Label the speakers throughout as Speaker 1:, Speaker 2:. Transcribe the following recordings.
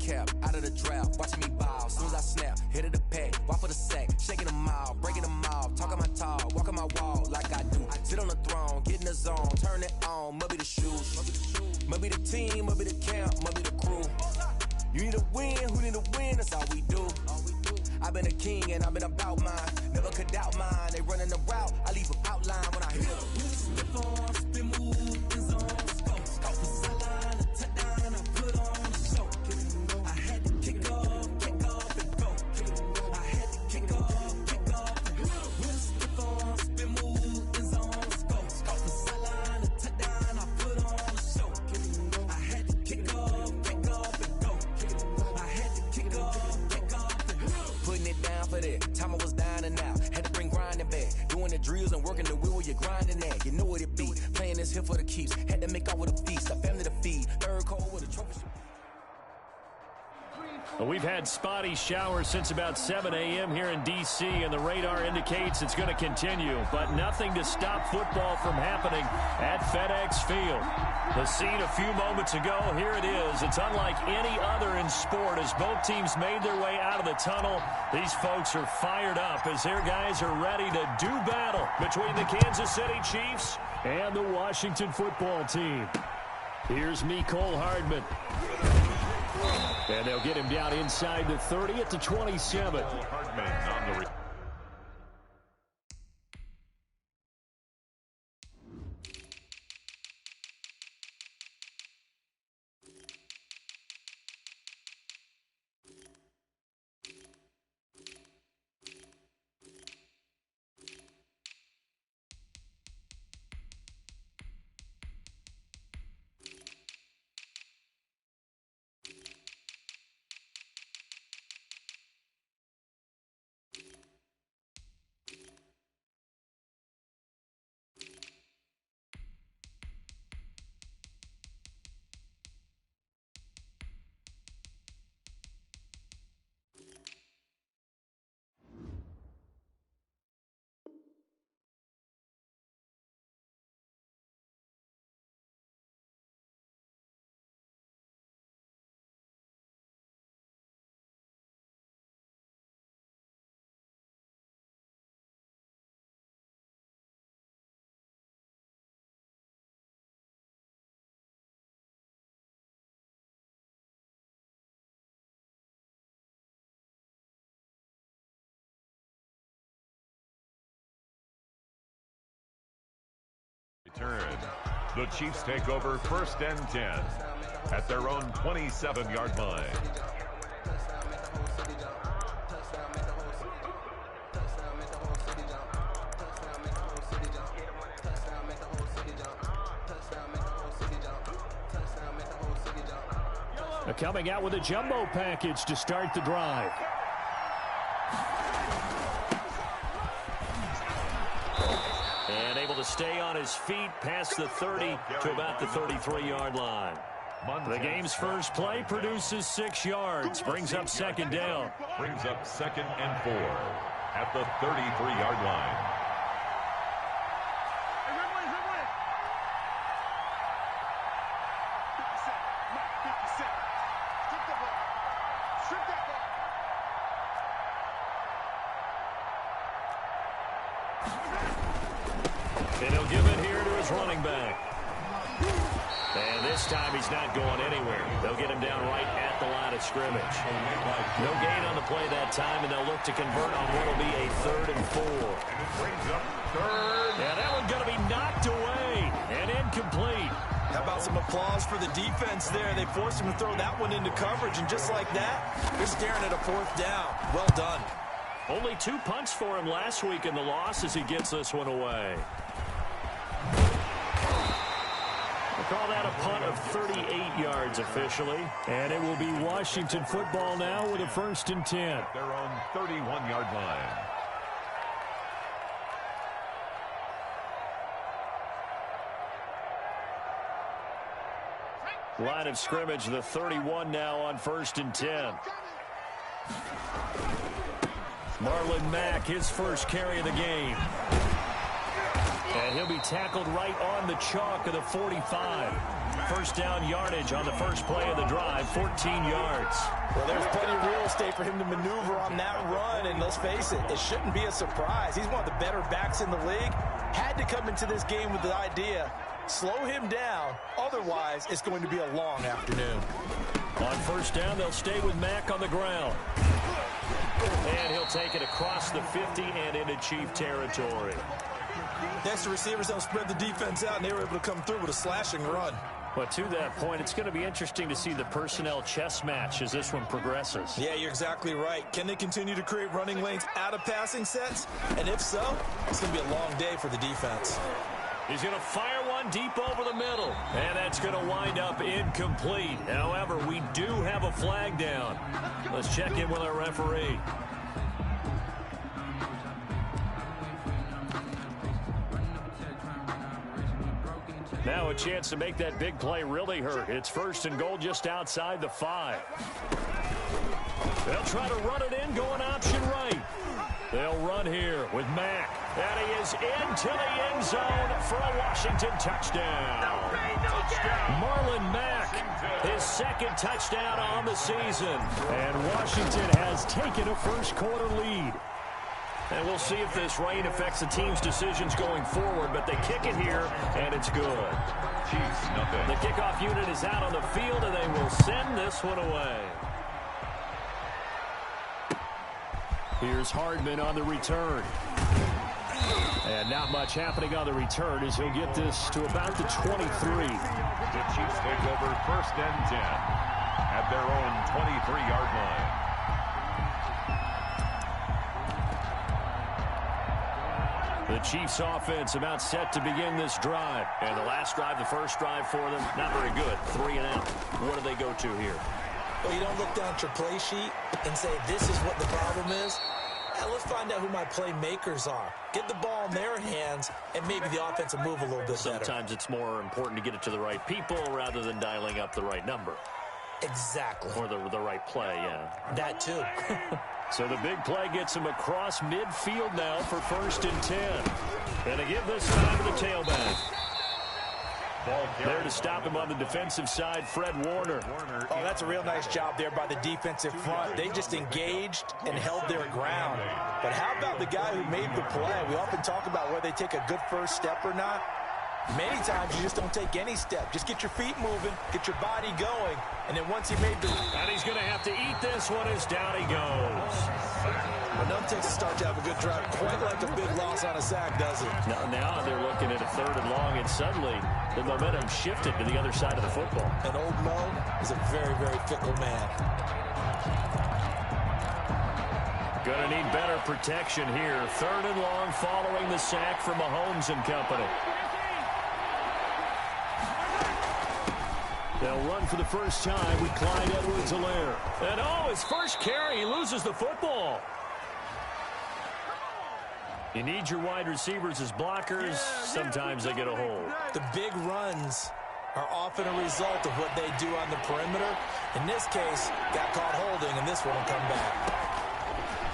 Speaker 1: cap, out of the draft, watching me ball. Soon as I snap, hit of the pack, walk for the sack, shaking them out, breaking them off, talking my talk, walking my wall like I do. I sit on the throne, get in the zone, turn it on, must be the shoes, must be the team, must be the camp, must be the crew. You need to win, who need to win, that's all we do. I've been a king and I've been about mine, never could doubt mine. They running the route, I leave an outline when I hit them. Slip on, spin move, in zone, scope, the sideline, a touchdown, I put on a show. I had to kick off and go. I had to kick off and go. Slip on, spin move, in zone, scope, the sideline, a touchdown, I put on a show. I had to kick off and go. I had to kick off and go. Putting it down for that. Time I was down and out. Had to bring grinding back. Doing the drills and working the wheel where you're grinding at. You know what it be. Playing this here for the keeps. Had to make out with a feast. A family to feed. Third cold with a trophy.
Speaker 2: Well, we've had spotty showers since about 7 a.m. here in D.C., and the radar indicates it's going to continue, but nothing to stop football from happening at FedEx Field. The scene a few moments ago, here it is. It's unlike any other in sport as both teams made their way out of the tunnel. These folks are fired up as their guys are ready to do battle between the Kansas City Chiefs and the Washington football team. Here's Mecole Hardman. And they'll get him down inside the 30 at the 27. Hardman on the
Speaker 3: return. The Chiefs take over 1st and 10 at their own 27-yard line.
Speaker 2: Coming out with a jumbo package to start the drive. And able to stay on his feet past the 30 to about the 33-yard line. The game's first play produces 6 yards, brings up 2nd down.
Speaker 3: Brings up 2nd and 4 at the 33-yard line.
Speaker 2: And he'll give it here to his running back. And this time he's not going anywhere. They'll get him down right at the line of scrimmage. No gain on the play that time, and they'll look to convert on what will be a 3rd and 4.
Speaker 3: And it brings up 3rd.
Speaker 2: Yeah, that one's going to be knocked away and incomplete.
Speaker 4: How about some applause for the defense there? They forced him to throw that one into coverage, and just like that, they're staring at a 4th down. Well done.
Speaker 2: Only 2 punts for him last week in the loss as he gets this one away. We'll call that a punt of 38 yards officially. And it will be Washington football now with a 1st and 10.
Speaker 3: Their own 31-yard line.
Speaker 2: Line of scrimmage, the 31 now on 1st and 10. Marlon Mack, his first carry of the game. And he'll be tackled right on the chalk of the 45. First down yardage on the first play of the drive, 14 yards.
Speaker 4: Well, there's plenty of real estate for him to maneuver on that run, and let's face it, it shouldn't be a surprise. He's one of the better backs in the league. Had to come into this game with the idea, slow him down, otherwise it's going to be a long afternoon.
Speaker 2: On first down, they'll stay with Mack on the ground. And he'll take it across the 50 and into Chief territory.
Speaker 4: Next, the receivers don't spread the defense out, and they were able to come through with a slashing run.
Speaker 2: But to that point, it's going to be interesting to see the personnel chess match as this one progresses.
Speaker 4: Yeah, you're exactly right. Can they continue to create running lanes out of passing sets? And if so, it's going to be a long day for the defense.
Speaker 2: He's going to fire one deep over the middle. And that's going to wind up incomplete. However, we do have a flag down. Let's check in with our referee. Now a chance to make that big play really hurt. It's first and goal just outside the 5. They'll try to run it in, going option right. They'll run here with Mack. And he is into the end zone for a Washington touchdown. Marlon Mack, his second touchdown on the season. And Washington has taken a first quarter lead. And we'll see if this rain affects the team's decisions going forward, but they kick it here, and it's good.
Speaker 3: Chiefs, nothing.
Speaker 2: The kickoff unit is out on the field, and they will send this one away. Here's Hardman on the return. And not much happening on the return as he'll get this to about the 23.
Speaker 3: The Chiefs take over first and 10 at their own 23-yard line.
Speaker 2: The Chiefs offense about set to begin this drive. And the last drive, the first drive for them, not very good. 3 and out. What do they go to here?
Speaker 4: Well, you don't look down at your play sheet and say, this is what the problem is. Now, let's find out who my playmakers are. Get the ball in their hands, and maybe the offense will move a little bit better.
Speaker 2: Sometimes it's more important to get it to the right people rather than dialing up the right number.
Speaker 4: Exactly.
Speaker 2: Or the right play, yeah.
Speaker 4: That too.
Speaker 2: So the big play gets him across midfield now for first and 10. And they give this time to the tailback. There to stop him on the defensive side, Fred Warner.
Speaker 4: Oh, that's a real nice job there by the defensive front. They just engaged and held their ground. But how about the guy who made the play? We often talk about whether they take a good first step or not. Many times you just don't take any step. Just get your feet moving, get your body going, and then once he made the...
Speaker 2: And he's going to have to eat this one as down he goes.
Speaker 4: Enough takes to start to have a good drive. Quite like a big loss on a sack, does it?
Speaker 2: Now they're looking at a 3rd and long, and suddenly the momentum shifted to the other side of the football.
Speaker 4: And old Mo is a very, very fickle man.
Speaker 2: Going to need better protection here. 3rd and long following the sack from Mahomes and company. They'll run for the first time with Clyde Edwards-Helaire. And his first carry, he loses the football. You need your wide receivers as blockers. Sometimes they get a hold.
Speaker 4: The big runs are often a result of what they do on the perimeter. In this case, got caught holding, and this one will come back.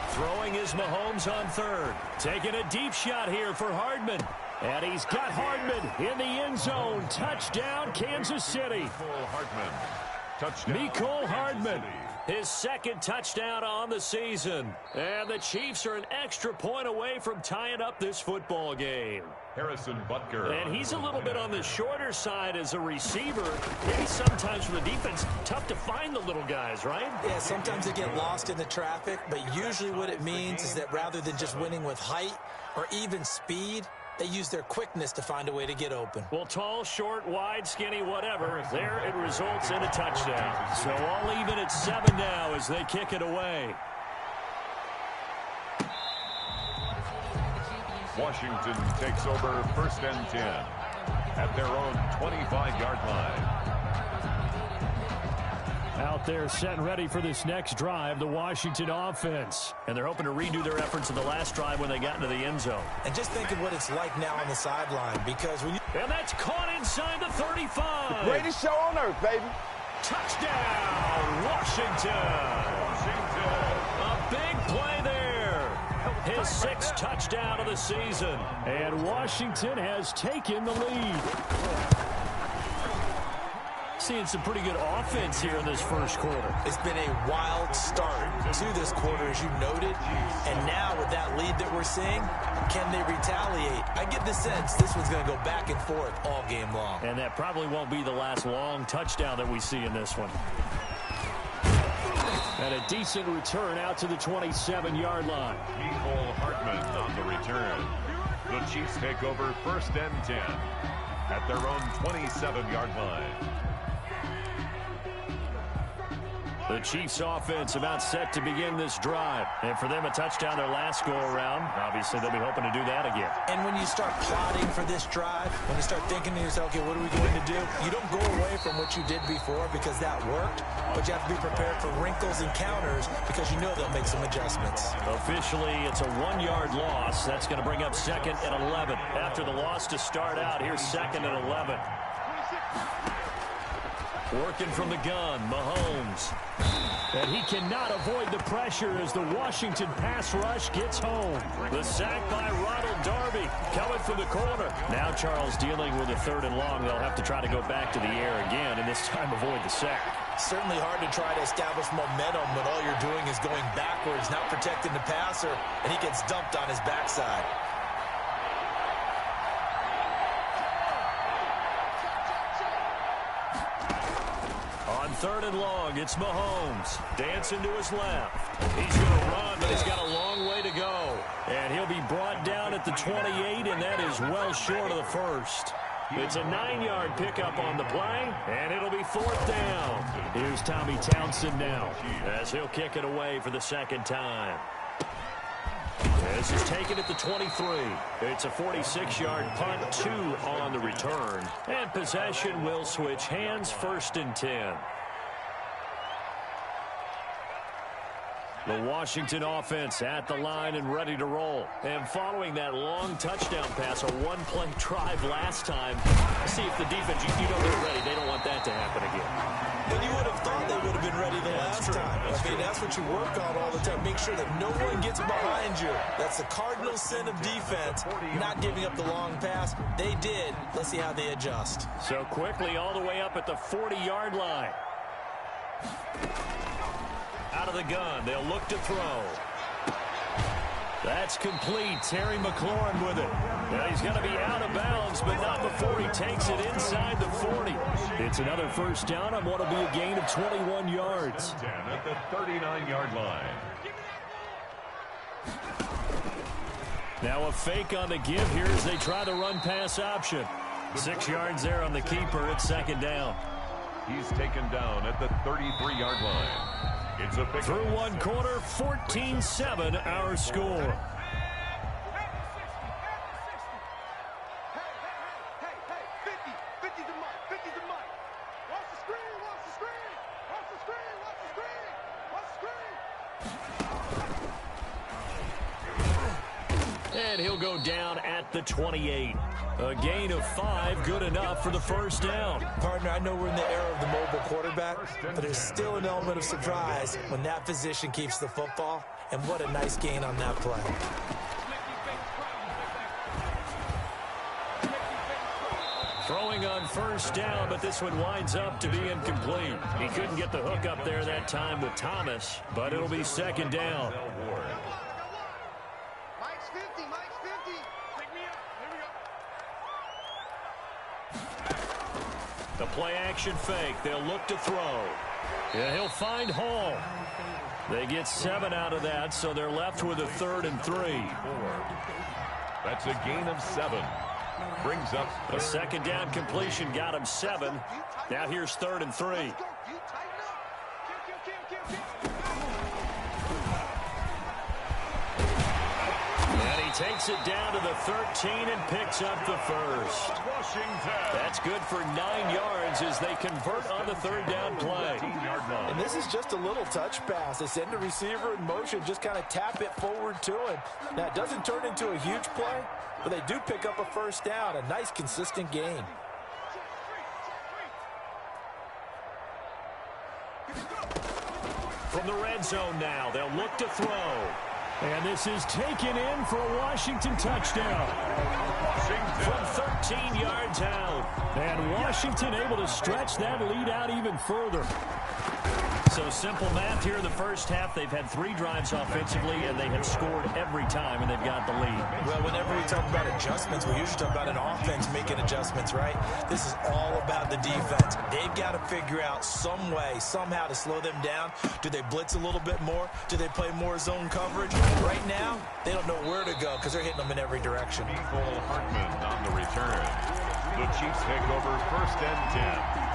Speaker 2: Throwing is Mahomes on 3rd. Taking a deep shot here for Hardman. And he's got Hardman in the end zone. Touchdown, Kansas City. Mecole Hardman, his second touchdown on the season. And the Chiefs are an extra point away from tying up this football game.
Speaker 3: Harrison Butker.
Speaker 2: And he's a little bit on the shorter side as a receiver. Maybe sometimes for the defense, tough to find the little guys, right?
Speaker 4: Yeah, sometimes they get lost in the traffic, but usually what it means is that rather than just winning with height or even speed, they use their quickness to find a way to get open.
Speaker 2: Well, tall, short, wide, skinny, whatever, there it results in a touchdown. So all even at 7 now as they kick it away.
Speaker 3: Washington takes over first and 10 at their own 25-yard line.
Speaker 2: Out there set and ready for this next drive, the Washington offense. And they're hoping to redo their efforts in the last drive when they got into the end zone.
Speaker 4: And just think of what it's like now on the sideline, because when you...
Speaker 2: And that's caught inside the 35.
Speaker 5: The greatest show on earth, baby.
Speaker 2: Touchdown, Washington. A big play there. His 6th touchdown of the season. And Washington has taken the lead. Seeing some pretty good offense here in this first quarter.
Speaker 4: It's been a wild start to this quarter, as you noted. And now with that lead that we're seeing, can they retaliate? I get the sense this one's going to go back and forth all game long.
Speaker 2: And that probably won't be the last long touchdown that we see in this one. And a decent return out to the 27-yard line.
Speaker 3: Nicole Hartman on the return. The Chiefs take over 1st and 10 at their own 27-yard line.
Speaker 2: The Chiefs offense about set to begin this drive. And for them, a touchdown their last go-around. Obviously, they'll be hoping to do that again.
Speaker 4: And when you start plotting for this drive, when you start thinking to yourself, okay, what are we going to do? You don't go away from what you did before because that worked, but you have to be prepared for wrinkles and counters because you know they'll make some adjustments.
Speaker 2: Officially, it's a 1-yard loss. That's going to bring up 2nd and 11. After the loss to start out, here's 2nd and 11. Working from the gun, Mahomes. And he cannot avoid the pressure as the Washington pass rush gets home. The sack by Ronald Darby coming from the corner. Now Charles dealing with a 3rd and long. They'll have to try to go back to the air again, and this time avoid the sack.
Speaker 4: Certainly hard to try to establish momentum when all you're doing is going backwards, not protecting the passer, and he gets dumped on his backside.
Speaker 2: On 3rd and long, it's Mahomes. Dancing to his left. He's going to run, but he's got a long way to go. And he'll be brought down at the 28, and that is well short of the first. It's a 9-yard pickup on the play, and it'll be 4th down. Here's Tommy Townsend now as he'll kick it away for the 2nd time. This is taken at the 23. It's a 46-yard punt, 2 on the return. And possession will switch hands, 1st and 10. The Washington offense at the line and ready to roll. And following that long touchdown pass, a 1-play drive last time, see if the defense, you know they're ready. They don't want that to happen again.
Speaker 4: But you would have thought they would have been ready the last time. I mean, that's what you work on all the time. Make sure that no one gets behind you. That's the cardinal sin of defense, not giving up the long pass. They did. Let's see how they adjust.
Speaker 2: So quickly all the way up at the 40-yard line. Out of the gun, they'll look to throw. That's complete. Terry McLaurin with it. Now he's going to be out of bounds, but not before he takes it inside the 40. It's another 1st down on what will be a gain of 21 yards.
Speaker 3: 10 at the 39-yard line.
Speaker 2: Now a fake on the give here as they try the run-pass option. 6 yards there on the keeper. It's 2nd down.
Speaker 3: He's taken down at the 33-yard line. It's a pick.
Speaker 2: Through 1 quarter, 14-7 our score. And he'll go down at the 28. A gain of 5, good enough for the 1st down.
Speaker 4: Partner, I know we're in the era of the mobile quarterback, but there's still an element of surprise when that position keeps the football. And what a nice gain on that play.
Speaker 2: Throwing on 1st down, but this one winds up to be incomplete. He couldn't get the hook up there that time with Thomas, but it'll be 2nd down. The play-action fake. They'll look to throw. Yeah, he'll find Hall. They get 7 out of that, so they're left with a 3rd and 3.
Speaker 3: That's a gain of 7. Brings up
Speaker 2: a 2nd down completion got him 7. Now here's 3rd and 3. Takes it down to the 13 and picks up the 1st. That's good for 9 yards as they convert on the 3rd down play.
Speaker 4: And this is just a little touch pass. They send the receiver in motion, just kind of tap it forward to him. Now, it doesn't turn into a huge play, but they do pick up a 1st down. A nice, consistent gain.
Speaker 2: From the red zone now, they'll look to throw. And this is taken in for a Washington touchdown. from 13 yards out. And Washington able to stretch that lead out even further. So simple math here in the first half. They've had 3 drives offensively, and they have scored every time, and they've got the lead.
Speaker 4: Well, whenever we talk about adjustments, we usually talk about an offense making adjustments, right? This is all about the defense. They've got to figure out some way, somehow to slow them down. Do they blitz a little bit more? Do they play more zone coverage? Right now, they don't know where to go because they're hitting them in every direction.
Speaker 3: Hartman on the return. The Chiefs take over 1st and 10.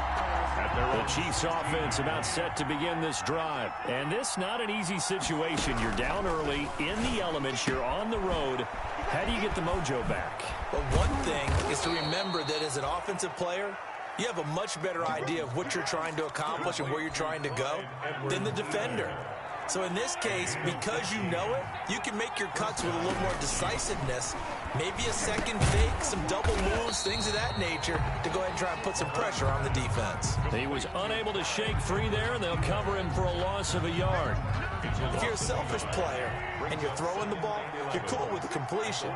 Speaker 2: The Chiefs offense about set to begin this drive. And this not an easy situation. You're down early, in the elements, you're on the road. How do you get the mojo back?
Speaker 4: Well, one thing is to remember that as an offensive player, you have a much better idea of what you're trying to accomplish and where you're trying to go than the defender. So in this case, because you know it, you can make your cuts with a little more decisiveness. Maybe a second fake, some double moves, things of that nature to go ahead and try and put some pressure on the defense.
Speaker 2: He was unable to shake free there, and they'll cover him for a loss of a yard.
Speaker 4: If you're a selfish player and you're throwing the ball, you're cool with the completion.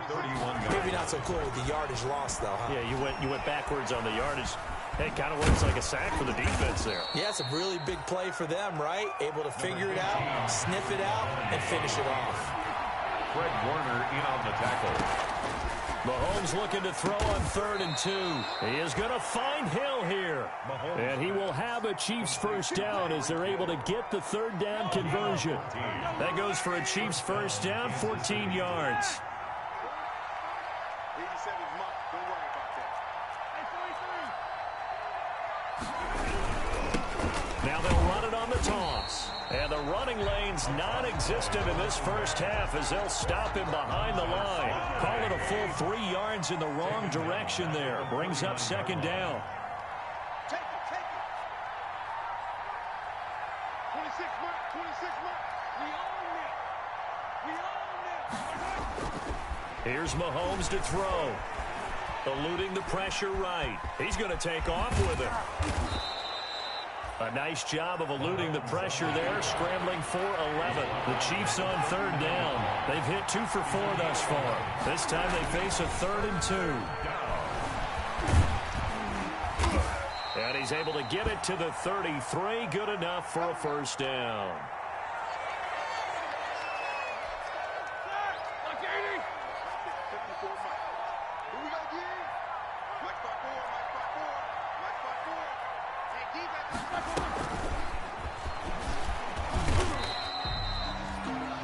Speaker 4: Maybe not so cool with the yardage loss, though, huh?
Speaker 2: Yeah, you went backwards on the yardage. Hey, kind of looks like a sack for the defense there.
Speaker 4: Yeah, it's a really big play for them, right? Able to figure it out, sniff it out, and finish it off.
Speaker 3: Fred Warner in on the tackle.
Speaker 2: Mahomes looking to throw on 3rd and 2. He is going to find Hill here. And he will have a Chiefs first down as they're able to get the 3rd down conversion. That goes for a Chiefs first down, 14 yards. Now they'll run it on the toss. And the running lane's non-existent in this first half as they'll stop him behind the line. Call it a full 3 yards in the wrong direction there. Brings up 2nd down.
Speaker 6: Take it. 26 mark. We own it.
Speaker 2: Here's Mahomes to throw. Eluding the pressure right. He's going to take off with it. A nice job of eluding the pressure there, scrambling for 11. The Chiefs on 3rd down. They've hit 2 for 4 thus far. This time they face a 3rd and 2. And he's able to get it to the 33. Good enough for a first down.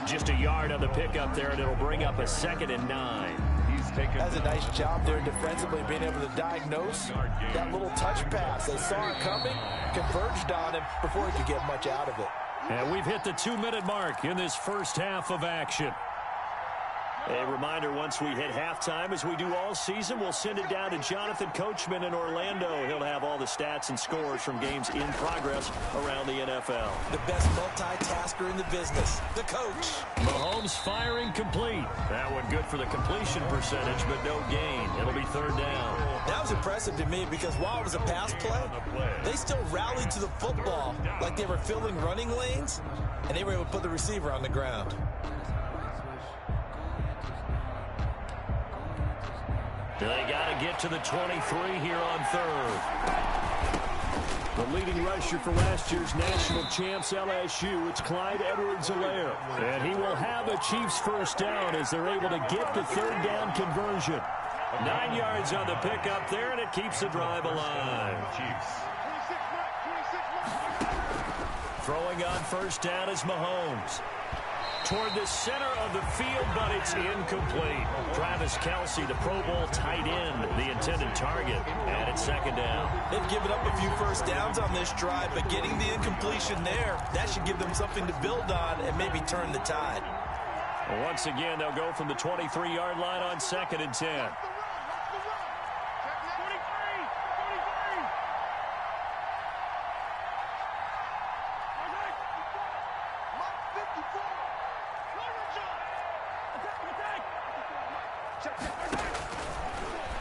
Speaker 2: Just a yard on the pickup there, and it'll bring up a 2nd and 9.
Speaker 4: That's a nice job there defensively, being able to diagnose that little touch pass. They saw it coming, converged on him before he could get much out of it.
Speaker 2: And we've hit the 2-minute mark in this first half of action. A reminder, once we hit halftime, as we do all season, we'll send it down to Jonathan Coachman in Orlando. He'll have all the stats and scores from games in progress around the NFL.
Speaker 4: The best multitasker in the business, the coach.
Speaker 2: Mahomes firing complete. That one good for the completion percentage, but no gain. It'll be 3rd down.
Speaker 4: That was impressive to me because while it was a pass play, they still rallied to the football like they were filling running lanes, and they were able to put the receiver on the ground.
Speaker 2: They got to get to the 23 here on 3rd. The leading rusher for last year's national champs, LSU, it's Clyde Edwards-Helaire. And he will have a Chiefs first down as they're able to get the 3rd down conversion. 9 yards on the pickup there, and it keeps the drive alive. Throwing on first down is Mahomes. Toward the center of the field, but it's incomplete. Travis Kelce, the Pro Bowl tight end, the intended target, and it's 2nd down.
Speaker 4: They've given up a few first downs on this drive, but getting the incompletion there, that should give them something to build on and maybe turn the tide.
Speaker 2: Once again, they'll go from the 23-yard line on 2nd and 10.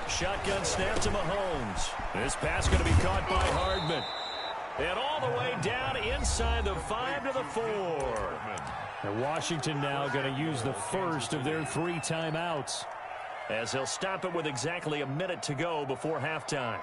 Speaker 2: Shotgun snap to Mahomes. This pass going to be caught by Hardman. And all the way down inside the 5 to the 4. And Washington now going to use the first of their 3 timeouts. as he'll stop it with exactly a minute to go before halftime.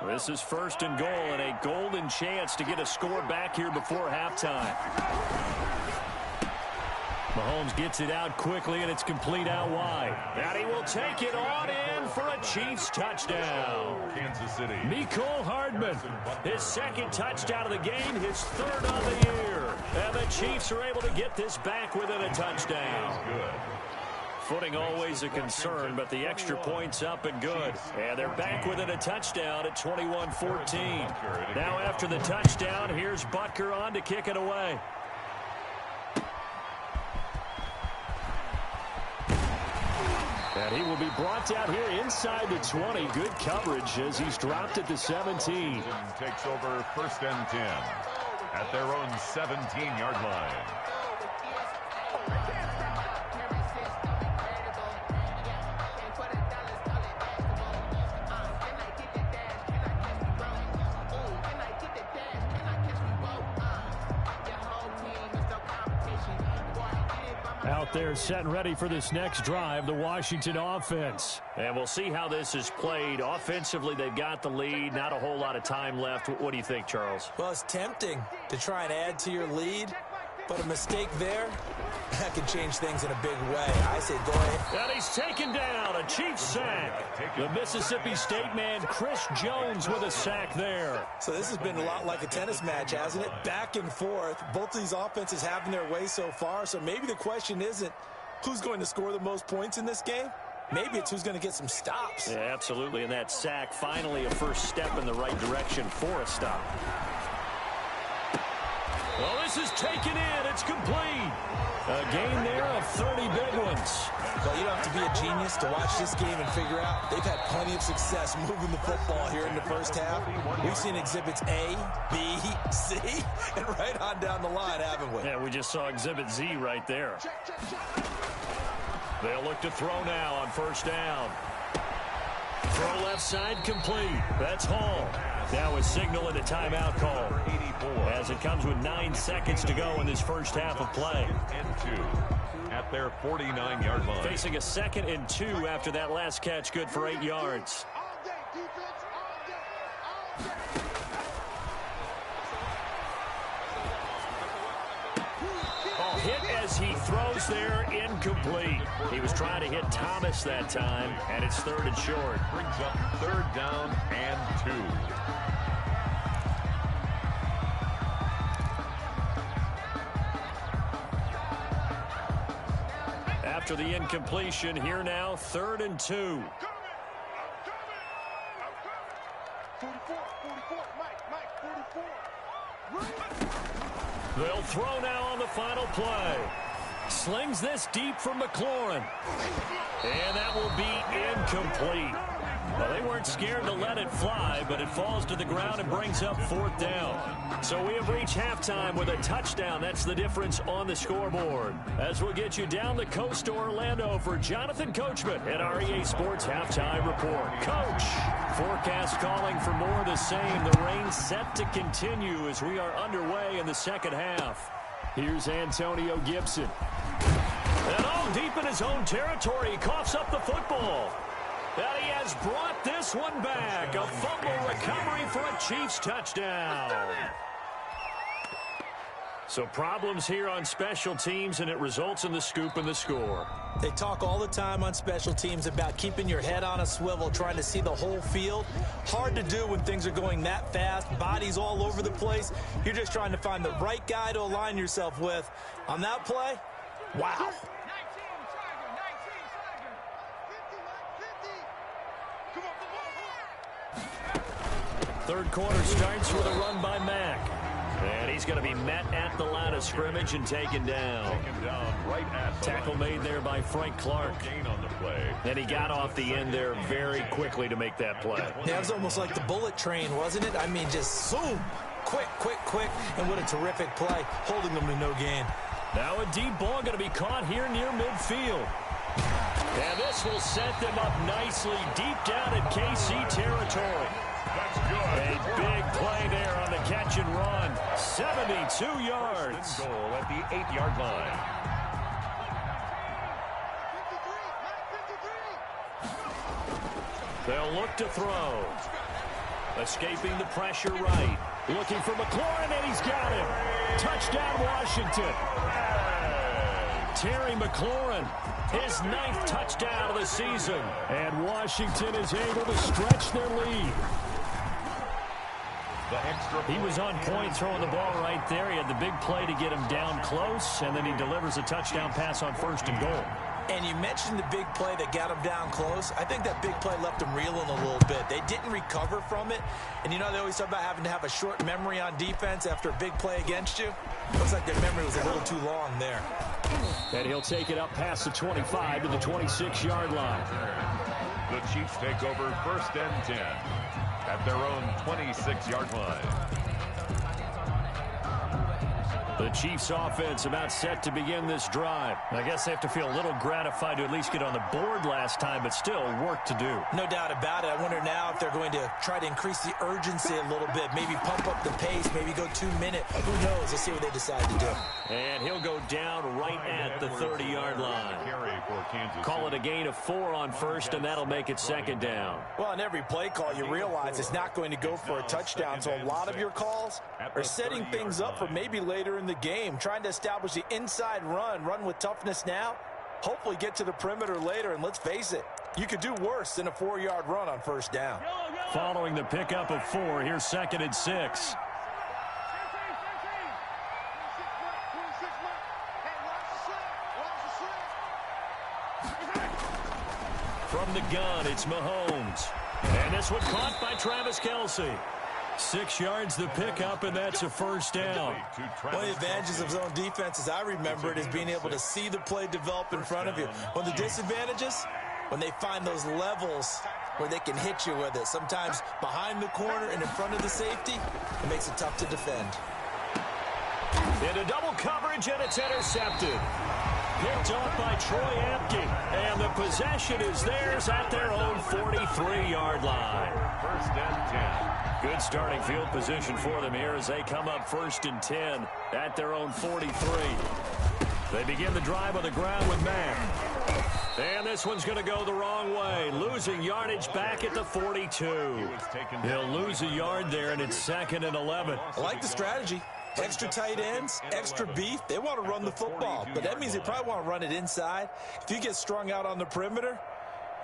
Speaker 2: This is first and goal, and a golden chance to get a score back here before halftime. Mahomes gets it out quickly, and it's complete out wide. And he will take it on in for a Chiefs touchdown.
Speaker 3: Kansas City.
Speaker 2: Mecole Hardman, his second touchdown of the game, his third of the year. And the Chiefs are able to get this back within a touchdown.
Speaker 3: Good.
Speaker 2: Footing always a concern, but the extra point's up and good. And they're back within a touchdown at 21-14. Now after the touchdown, here's Butker on to kick it away. And he will be brought down here inside the 20. Good coverage as he's dropped at the 17.
Speaker 3: Takes over first and 10 at their own 17-yard line.
Speaker 2: Out there set and ready for this next drive, the Washington offense. And we'll see how this is played. Offensively, they've got the lead. Not a whole lot of time left. What do you think, Charles?
Speaker 4: Well, it's tempting to try and add to your lead, but a mistake there, that can change things in a big way. I say go ahead.
Speaker 2: And he's taken down, a Chiefs sack. The Mississippi State man, Chris Jones, with a sack there.
Speaker 4: So this has been a lot like a tennis match, hasn't it? Back and forth. Both of these offenses having their way so far, so maybe the question isn't who's going to score the most points in this game. Maybe it's who's going to get some stops.
Speaker 2: Yeah, absolutely, and that sack finally a first step in the right direction for a stop. Well, this is taken in. It's complete. A gain there of 30 big ones.
Speaker 4: Well, you don't have to be a genius to watch this game and figure out they've had plenty of success moving the football here in the first half. We've seen exhibits A, B, C, and right on down the line, haven't we?
Speaker 2: Yeah, we just saw exhibit Z right there. They'll look to throw now on first down. Throw left side complete. That's Hall. Now a signal and a timeout call as it comes with 9 seconds to go in this first half of play.
Speaker 3: And 2 at their 49-yard line.
Speaker 2: Facing a 2nd and 2 after that last catch, good for 8 yards. Hit as he throws there, incomplete. He was trying to hit Thomas that time, and it's 3rd and short.
Speaker 3: Brings up 3rd down and 2.
Speaker 2: After the incompletion, here now, 3rd and 2.
Speaker 6: 44, Mike, 44.
Speaker 2: They'll throw now on the final play. Slings this deep from McLaurin. And that will be incomplete. Well, they weren't scared to let it fly, but it falls to the ground and brings up 4th down. So we have reached halftime with a touchdown. That's the difference on the scoreboard. As we'll get you down the coast to Orlando for Jonathan Coachman at REA Sports Halftime Report. Coach, forecast calling for more of the same. The rain set to continue as we are underway in the second half. Here's Antonio Gibson. And all deep in his own territory, he coughs up the football. And he has brought this one back. A fumble recovery for a Chiefs touchdown. So problems here on special teams, and it results in the scoop and the score.
Speaker 4: They talk all the time on special teams about keeping your head on a swivel, trying to see the whole field. Hard to do when things are going that fast, bodies all over the place. You're just trying to find the right guy to align yourself with. On that play, wow.
Speaker 2: 3rd quarter starts with a run by Mack. And he's going to be met at the line of scrimmage and taken down.
Speaker 3: Right at the
Speaker 2: Tackle made there by Frank Clark.
Speaker 3: Gain on the play.
Speaker 2: And he got off the end there very quickly to make that play.
Speaker 4: Yeah, it was almost like the bullet train, wasn't it? I mean, just zoom. Quick, quick, quick. And what a terrific play, holding them to no gain.
Speaker 2: Now a deep ball going to be caught here near midfield. And this will set them up nicely deep down in KC territory.
Speaker 3: That's good.
Speaker 2: A big play there on the catch and run. 72 yards.
Speaker 3: Goal at the 8-yard line.
Speaker 2: They'll look to throw. Escaping the pressure right. Looking for McLaurin, and he's got him. Touchdown, Washington. Terry McLaurin, his 9th touchdown of the season. And Washington is able to stretch their lead. He was on point throwing the ball right there. He had the big play to get him down close, and then he delivers a touchdown pass on 1st and goal.
Speaker 4: And you mentioned the big play that got him down close. I think that big play left him reeling a little bit. They didn't recover from it. And you know they always talk about having to have a short memory on defense after a big play against you. Looks like their memory was a little too long there.
Speaker 2: And he'll take it up past the 25 to the 26-yard line.
Speaker 3: The Chiefs take over 1st and 10 at their own 26-yard line.
Speaker 2: The Chiefs offense about set to begin this drive. I guess they have to feel a little gratified to at least get on the board last time, but still work to do.
Speaker 4: No doubt about it. I wonder now if they're going to try to increase the urgency a little bit, maybe pump up the pace, maybe go 2-minute. Who knows? Let's see what they decide to do.
Speaker 2: And he'll go down right at the 30-yard line. Call it a gain of 4 on 1st, and that'll make it 2nd down.
Speaker 4: Well, on every play call, you realize it's not going to go for a touchdown, so a lot of your calls are setting things up for maybe later in the game, trying to establish the inside run with toughness now, hopefully get to the perimeter later, and let's face it, you could do worse than a 4-yard run on 1st down.
Speaker 2: Following the pickup of 4, here's 2nd and 6. From the gun, it's Mahomes. And this one caught by Travis Kelce. 6 yards the pickup, and that's a 1st down.
Speaker 4: One of the advantages of zone defense, as I remember it, is being able to see the play develop in front of you. One of the disadvantages, when they find those levels where they can hit you with it, sometimes behind the corner and in front of the safety, it makes it tough to defend.
Speaker 2: Into double coverage, and it's intercepted. Picked off by Troy Apke, and the possession is theirs at their own 43-yard line.
Speaker 3: 1st and 10.
Speaker 2: Good starting field position for them here as they come up 1st and 10 at their own 43. They begin the drive on the ground with Mack. And this one's going to go the wrong way, losing yardage back at the 42. He'll lose a yard there, and it's 2nd and 11.
Speaker 4: I like the strategy. Extra tight ends, extra beef. They want to run the football, but that means they probably want to run it inside. If you get strung out on the perimeter,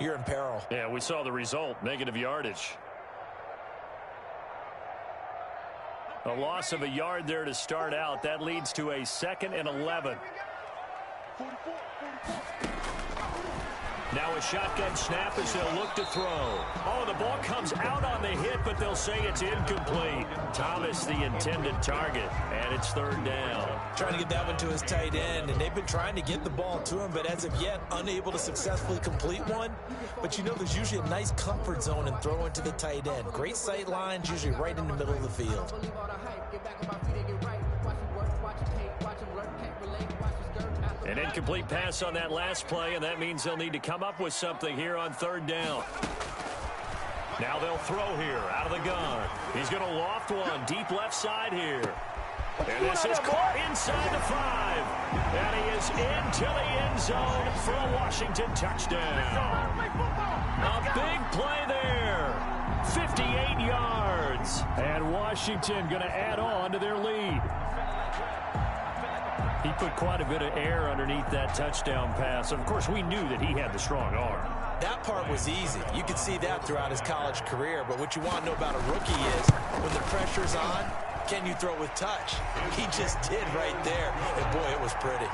Speaker 4: you're in peril.
Speaker 2: Yeah, we saw the result, negative yardage. A loss of a yard there to start out. That leads to a 2nd and 11. Now a shotgun snap as they'll look to throw. Oh, the ball comes out on the hit, but they'll say it's incomplete. Thomas, the intended target, and it's 3rd down.
Speaker 4: Trying to get that one to his tight end, and they've been trying to get the ball to him, but as of yet, unable to successfully complete one. But you know there's usually a nice comfort zone in throwing to the tight end. Great sight lines, usually right in the middle of the field.
Speaker 2: An incomplete pass on that last play, and that means they'll need to come up with something here on 3rd down. Now they'll throw here out of the gun. He's going to loft one deep left side here. And this is caught inside the 5. And he is into the end zone for a Washington touchdown. A big play there. 58 yards. And Washington going to add on to their lead. He put quite a bit of air underneath that touchdown pass. Of course, we knew that he had the strong arm.
Speaker 4: That part was easy. You could see that throughout his college career. But what you want to know about a rookie is when the pressure's on, can you throw with touch? He just did right there. And, boy, it was pretty.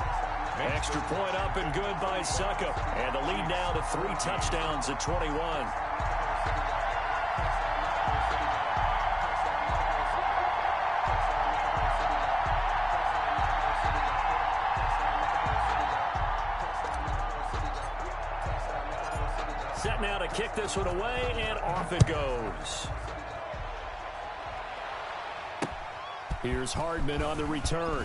Speaker 2: Extra point up and good by Suckup. And the lead now to 3 touchdowns at 21. Set now to kick this one away, and off it goes. Here's Hardman on the return.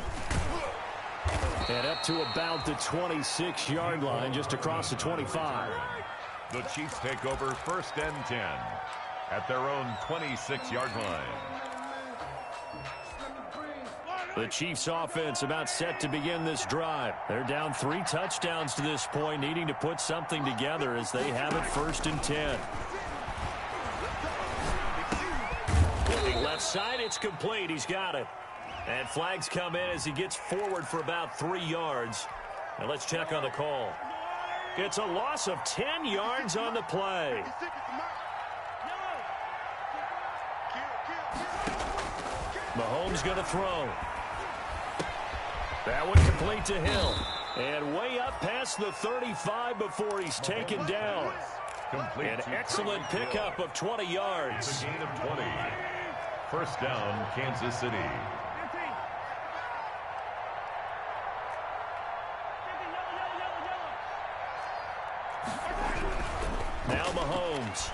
Speaker 2: And up to about the 26-yard line, just across the 25.
Speaker 3: The Chiefs take over 1st and 10 at their own 26-yard line.
Speaker 2: The Chiefs offense about set to begin this drive. They're down 3 touchdowns to this point, needing to put something together as they have it 1st and 10. Looking left side, it's complete. He's got it. And flags come in as he gets forward for about 3 yards. Now let's check on the call. It's a loss of 10 yards on the play. Mahomes going to throw. That one complete to Hill. And way up past the 35 before he's taken down. An excellent pickup of 20 yards.
Speaker 3: A gain of 20. First down, Kansas City.
Speaker 2: Now Mahomes.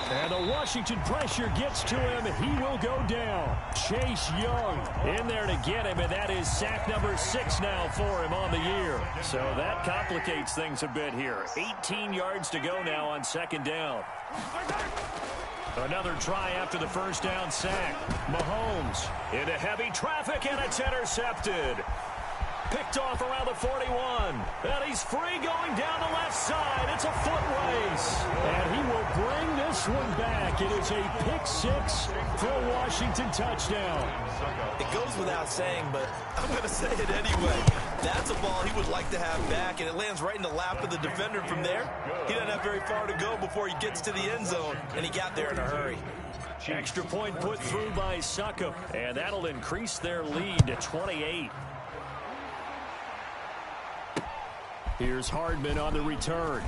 Speaker 2: And the Washington pressure gets to him. He will go down. Chase Young in there to get him, and that is sack number 6 now for him on the year. So that complicates things a bit here. 18 yards to go now on 2nd down. Another try after the 1st down sack. Mahomes into heavy traffic, and it's intercepted. Picked off around the 41. And he's free going down the left side. It's a foot race. And he will bring this one back. It is a pick 6 for a Washington touchdown.
Speaker 4: It goes without saying, but I'm going to say it anyway. That's a ball he would like to have back, and it lands right in the lap of the defender from there. He doesn't have very far to go before he gets to the end zone, and he got there in a hurry.
Speaker 2: Extra point put through by Succop, and that'll increase their lead to 28. Here's Hardman on the return.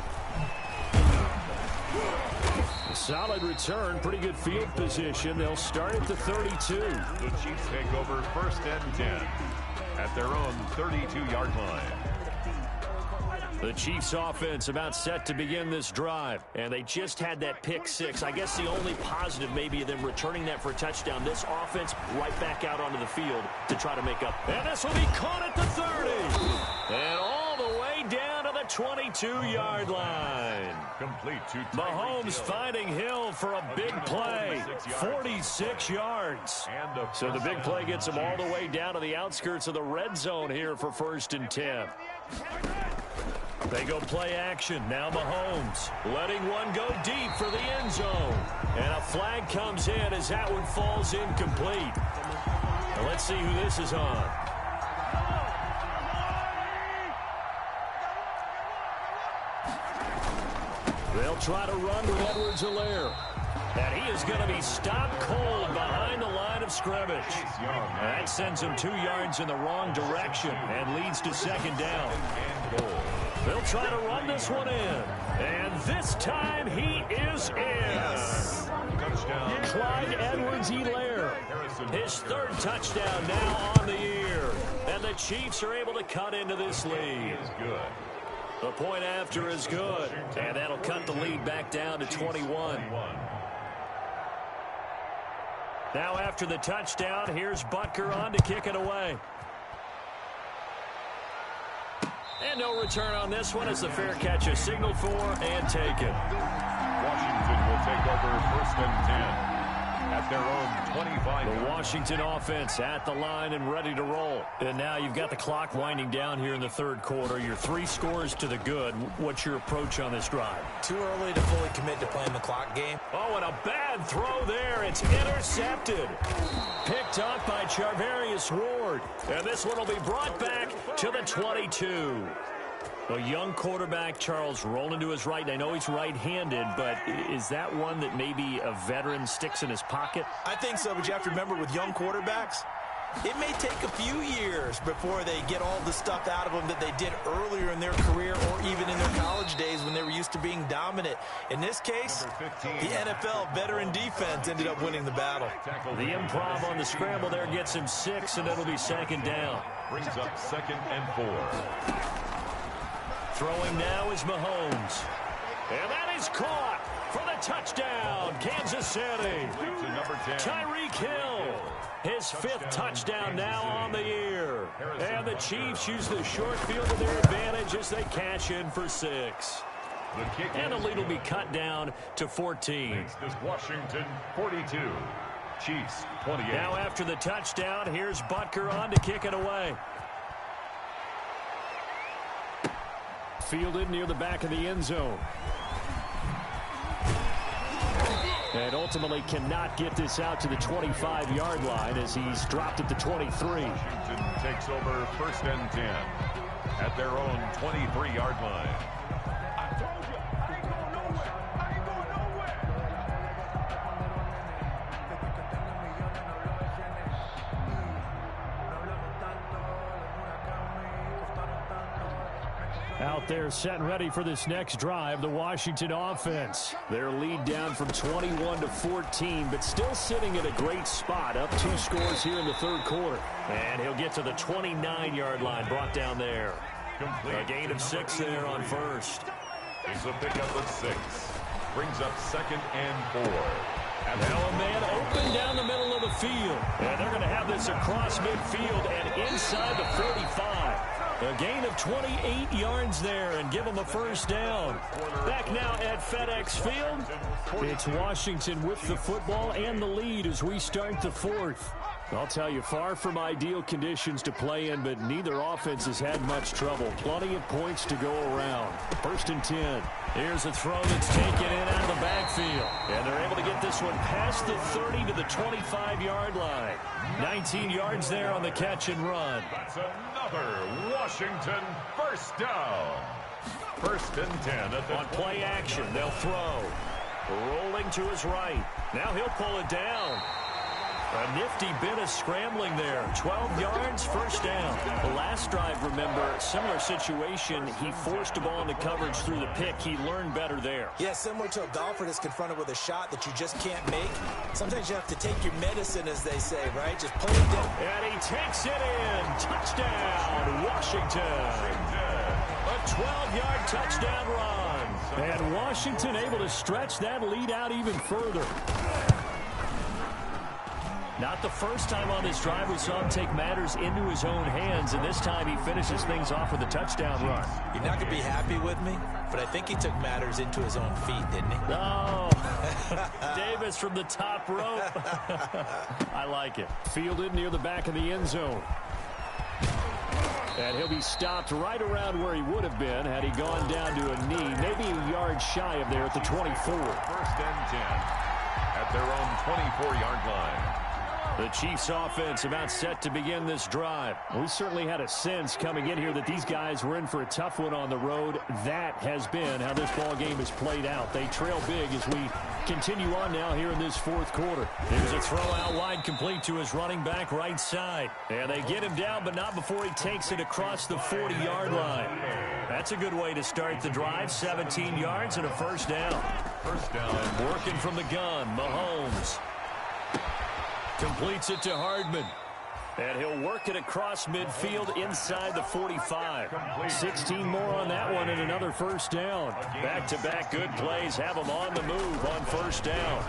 Speaker 2: A solid return, pretty good field position. They'll start at the 32.
Speaker 3: The Chiefs take over 1st and 10 at their own 32-yard line.
Speaker 2: The Chiefs offense about set to begin this drive, and they just had that pick 6. I guess the only positive maybe of them returning that for a touchdown. This offense right back out onto the field to try to make up. And this will be caught at the 30. And all the way down to the 22-yard line.
Speaker 3: Complete to
Speaker 2: Mahomes finding Hill for a big play. 46 yards. So the big play gets him all the way down to the outskirts of the red zone here for 1st and 10. They go play action. Now Mahomes letting one go deep for the end zone. And a flag comes in as that one falls incomplete. Now let's see who this is on. They'll try to run with Edwards-Helaire. And he is going to be stopped cold behind the line of scrimmage. That sends him 2 yards in the wrong direction and leads to 2nd down. They'll try to run this one in. And this time he is in.
Speaker 3: touchdown.
Speaker 2: Clyde Edwards-Helaire, his 3rd touchdown now on the year. And the Chiefs are able to cut into this lead.
Speaker 3: Good.
Speaker 2: The point after is good. And that'll cut the lead back down to 21. Now after the touchdown, here's Butker on to kick it away. And no return on this one as the fair catch is signaled for and taken.
Speaker 3: Washington will take over 1st and 10 at their own 25.
Speaker 2: The Washington offense at the line and ready to roll. And now you've got the clock winding down here in the 3rd quarter. Your 3 scores to the good. What's your approach on this drive?
Speaker 4: Too early to fully commit to playing the clock game.
Speaker 2: Oh, and a bad throw there. It's intercepted. Picked up by Charvarius Ward. And this one will be brought back to the 22. A young quarterback, Charles, rolling to his right. And I know he's right-handed, but is that one that maybe a veteran sticks in his pocket?
Speaker 4: I think so, but you have to remember with young quarterbacks, it may take a few years before they get all the stuff out of them that they did earlier in their career or even in their college days when they were used to being dominant. In this case, the NFL veteran defense ended up winning the battle.
Speaker 2: The improv on the scramble there gets him 6, and it'll be 2nd down.
Speaker 3: Brings up 2nd and 4.
Speaker 2: Throwing now is Mahomes. And that is caught for the touchdown, Kansas City. Tyreek Hill, his 5th touchdown now on the year. And the Chiefs use the short field to their advantage as they cash in for 6. And the lead will be cut down to 14.
Speaker 3: Next is Washington 42, Chiefs 28.
Speaker 2: Now after the touchdown, here's Butker on to kick it away. Fielded near the back of the end zone. And ultimately cannot get this out to the 25-yard line as he's dropped at the 23.
Speaker 3: Washington takes over 1st and 10 at their own 23-yard line.
Speaker 6: I told you, I ain't going nowhere. I ain't going nowhere.
Speaker 2: Out there set and ready for this next drive, the Washington offense. Their lead down from 21 to 14, but still sitting at a great spot, up 2 scores here in the 3rd quarter. And he'll get to the 29-yard line, brought down there.
Speaker 3: Complete.
Speaker 2: A gain of 6 there on 1st.
Speaker 3: It's a pickup of 6. Brings up 2nd and 4.
Speaker 2: Now a man open down the middle of the field. And they're going to have this across midfield and inside the 45. A gain of 28 yards there and give them a 1st down. Back now at FedEx Field. It's Washington with the football and the lead as we start the 4th. I'll tell you, far from ideal conditions to play in, but neither offense has had much trouble. Plenty of points to go around. 1st and 10. Here's a throw that's taken in out of the backfield. And they're able to get this one past the 30 to the 25-yard line. 19 yards there on the catch and run.
Speaker 3: That's another Washington 1st down. 1st and 10 at the
Speaker 2: on play action. They'll throw. Rolling to his right. Now he'll pull it down. A nifty bit of scrambling there. 12 yards, 1st down. The last drive, remember, similar situation. He forced a ball into coverage through the pick. He learned better there.
Speaker 4: Yeah, similar to a golfer that's confronted with a shot that you just can't make. Sometimes you have to take your medicine, as they say, right? Just pull it down.
Speaker 2: And he takes it in. Touchdown, Washington. A 12-yard touchdown run. And Washington able to stretch that lead out even further. Not the first time on this drive we saw him take matters into his own hands, and this time he finishes things off with a touchdown run.
Speaker 4: You're not going to be happy with me, but I think he took matters into his own feet, didn't he?
Speaker 2: Oh, Davis from the top rope. I like it. Fielded near the back of the end zone. And he'll be stopped right around where he would have been had he gone down to a knee, maybe a yard shy of there at the 24.
Speaker 3: 1st and 10 at their own 24-yard line.
Speaker 2: The Chiefs offense about set to begin this drive. We certainly had a sense coming in here that these guys were in for a tough one on the road. That has been how this ball game has played out. They trail big as we continue on now here in this 4th quarter. Here's a throw out wide complete to his running back right side. And they get him down, but not before he takes it across the 40-yard line. That's a good way to start the drive. 17 yards and a 1st down.
Speaker 3: 1st down.
Speaker 2: Working from the gun, Mahomes. Completes it to Hardman. And he'll work it across midfield inside the 45. 16 more on that one and another 1st down. Back-to-back good plays have him on the move on 1st down.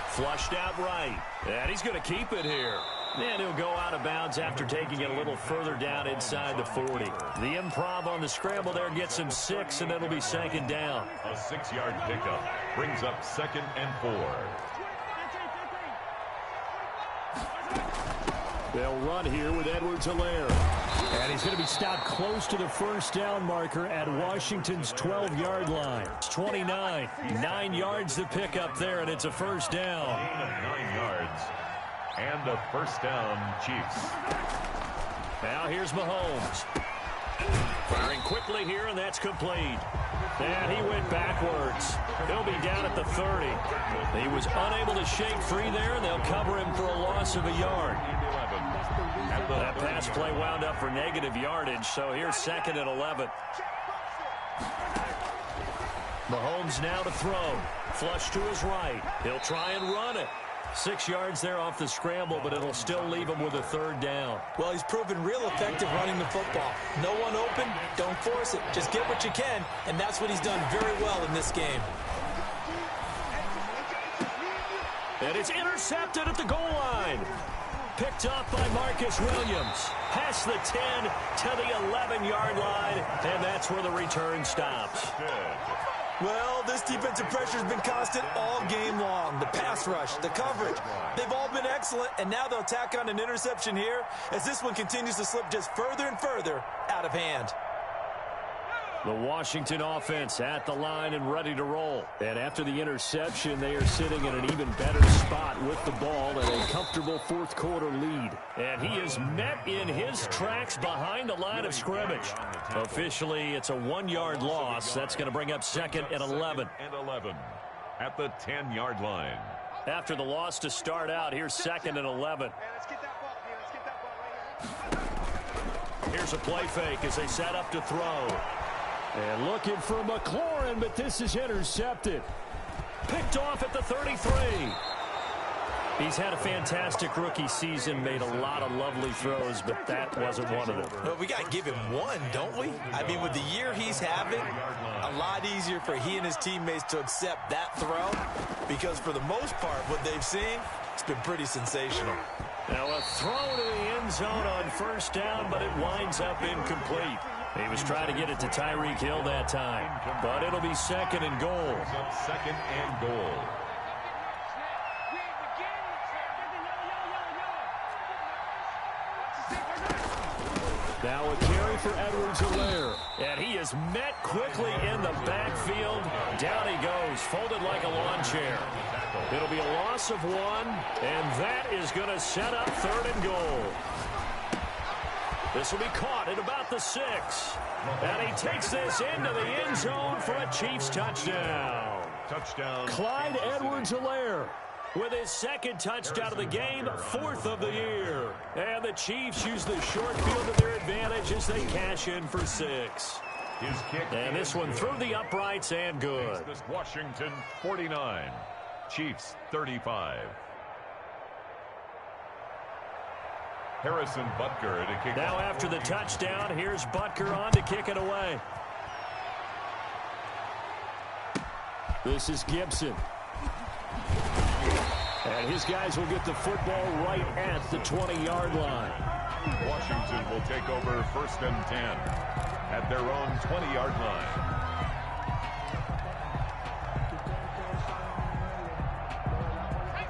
Speaker 2: Flushed out right. And he's going to keep it here. And he'll go out of bounds after taking it a little further down inside the 40. The improv on the scramble there gets him 6, and it'll be 2nd down.
Speaker 3: A 6-yard pickup brings up 2nd and 4.
Speaker 2: They'll run here with Edwards-Helaire. And he's going to be stopped close to the 1st down marker at Washington's 12-yard line. It's 29. 9 yards to pick up there, and it's a 1st down.
Speaker 3: 9 yards. And a 1st down, Chiefs.
Speaker 2: Now here's Mahomes. Firing quickly here, and that's complete. And he went backwards. He'll be down at the 30. He was unable to shake free there, and they'll cover him for a loss of a yard. That pass play wound up for negative yardage, so here's 2nd and 11. Mahomes now to throw. Flush to his right. He'll try and run it. 6 yards there off the scramble, but it'll still leave him with a 3rd down.
Speaker 4: Well, he's proven real effective running the football. No one open, don't force it. Just get what you can, and that's what he's done very well in this game.
Speaker 2: And it's intercepted at the goal line. Picked off by Marcus Williams. past the 10 to the 11-yard line, and that's where the return stops.
Speaker 4: Well, this defensive pressure has been constant all game long. The pass rush, the coverage, they've all been excellent, and now they'll tack on an interception here as this one continues to slip just further and further out of hand.
Speaker 2: The Washington offense at the line and ready to roll. And after the interception, they are sitting in an even better spot with the ball and a comfortable fourth-quarter lead. And he is met in his tracks behind the line of scrimmage. Officially, it's a 1-yard loss. That's going to bring up second and 11.
Speaker 3: At the 10-yard line.
Speaker 2: After the loss to start out, here's second and 11. Here's a play fake as they set up to throw. And looking for McLaurin, but this is intercepted. Picked off at the 33. He's had a fantastic rookie season, made a lot of lovely throws, but that wasn't one of them.
Speaker 4: Well, we got to give him one, don't we? I mean, with the year he's having, a lot easier for he and his teammates to accept that throw because for the most part, what they've seen, it's been pretty sensational.
Speaker 2: Now a throw to the end zone on first down, but it winds up incomplete. He was trying to get it to Tyreek Hill that time, but it'll be second and goal.
Speaker 3: Second and goal.
Speaker 2: Now a carry for Edwards-Helaire. And he is met quickly in the backfield. Down he goes, folded like a lawn chair. It'll be a loss of 1, and that is going to set up third and goal. This will be caught at about the 6. And he takes this into the end zone for a Chiefs touchdown. Clyde Edwards-Helaire with his second touchdown of the game, 4th of the year. And the Chiefs use the short field to their advantage as they cash in for 6. And this one through the uprights and good.
Speaker 3: Washington 49, Chiefs 35. Harrison Butker to kick.
Speaker 2: Now after the touchdown, here's Butker on to kick it away. This is Gibson. And his guys will get the football right at the 20-yard line.
Speaker 3: Washington will take over first and 10 at their own 20-yard line.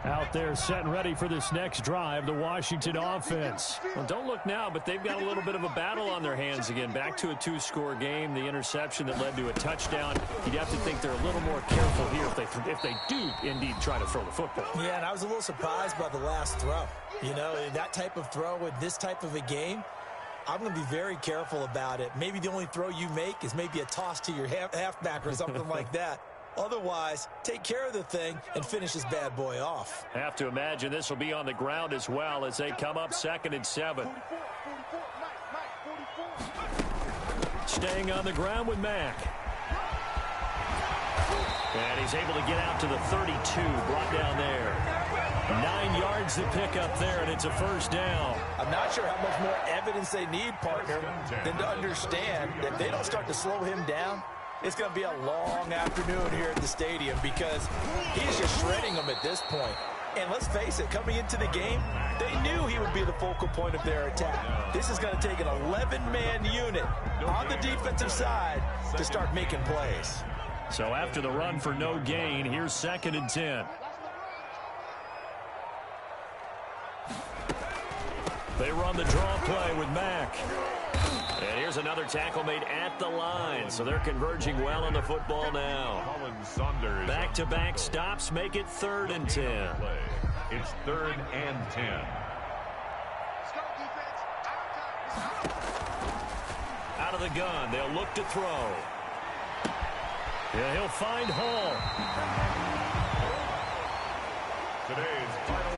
Speaker 2: Out there set and ready for this next drive, the Washington offense. Well, don't look now, but they've got a little bit of a battle on their hands again. Back to a 2-score game, the interception that led to a touchdown. You'd have to think they're a little more careful here if they do indeed try to throw the football.
Speaker 4: Yeah, and I was a little surprised by the last throw. You know, that type of throw with this type of a game, I'm going to be very careful about it. Maybe the only throw you make is maybe a toss to your halfback or something like that. Otherwise, take care of the thing and finish this bad boy off.
Speaker 2: Have to imagine this will be on the ground as well as they come up 2nd and 7. Staying on the ground with Mack. And he's able to get out to the 32, brought down there. 9 yards to pick up there, and it's a first down.
Speaker 4: I'm not sure how much more evidence they need, partner, than to understand that if they don't start to slow him down, it's going to be a long afternoon here at the stadium because he's just shredding them at this point. And let's face it, coming into the game, they knew he would be the focal point of their attack. This is going to take an 11-man unit on the defensive side to start making plays.
Speaker 2: So after the run for no gain, here's 2nd and 10. They run the draw play with Mack. And here's another tackle made at the line. So they're converging well on the football now. Back-to-back stops make it 3rd and 10.
Speaker 3: It's 3rd and 10.
Speaker 2: Out of the gun, they'll look to throw. Yeah, he'll find Hall.
Speaker 3: Today's final